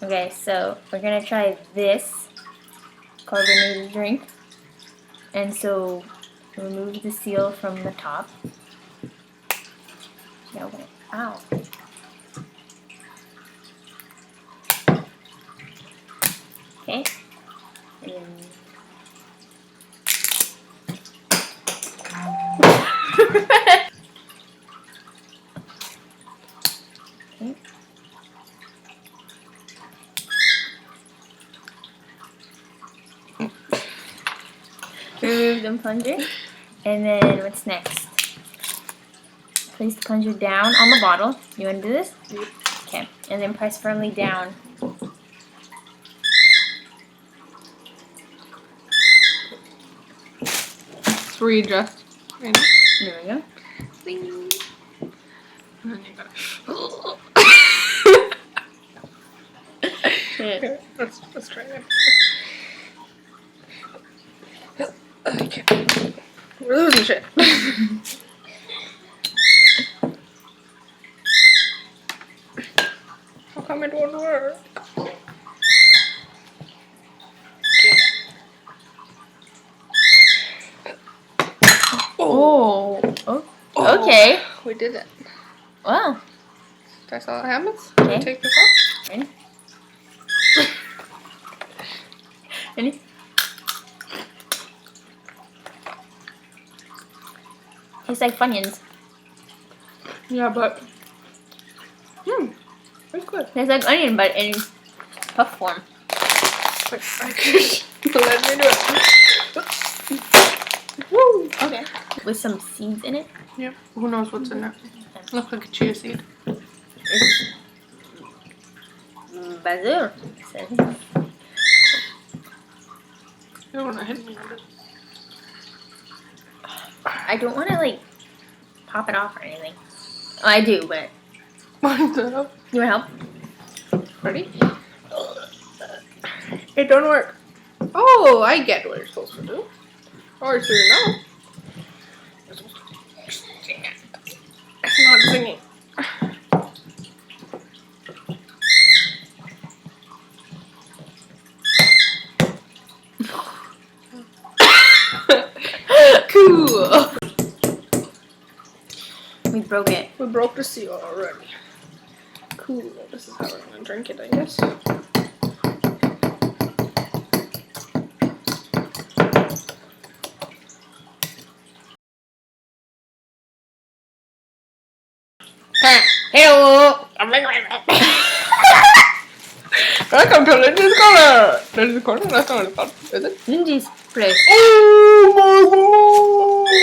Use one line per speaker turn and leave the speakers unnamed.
Okay, so we're gonna try this carbonated drink. And so remove the seal from the top. Now, ow. Okay. And then okay. Remove the plunger. And then what's next? Place the plunger down on the bottle. You want to do this?
Yep.
Okay. And then press firmly down.
It's readjust. Right?
There we go.
Bing. And then you gotta. Okay, let's try it. Okay. We're losing shit. How come it won't work?
Oh. Okay.
We did it.
Wow.
That's all that happens.
Okay.
Take this off.
Ready? Ready? Tastes like Funyuns.
Yeah, but it's good.
Tastes like onion, but in puff form.
Wait, I could let me do it.
Woo! Okay. With some seeds in it.
Yep. Who knows what's in there? Looks like a chia seed.
It's basil.
You don't want to hit me with it.
I don't want to like pop it off or anything. Oh, I do, but
What the hell?
you want help?
Ready? It don't work. Oh, I get what you're supposed to do. Or so you know. You're supposed to sing it. It's not singing. Cool.
We broke it.
We broke the seal already. Cool. This is how we're gonna drink it, I guess. Hello. Welcome to Lindsay's Corner. Lindsay's Corner. That's not what it's called, is it?
Lindsay's place.
Oh my god!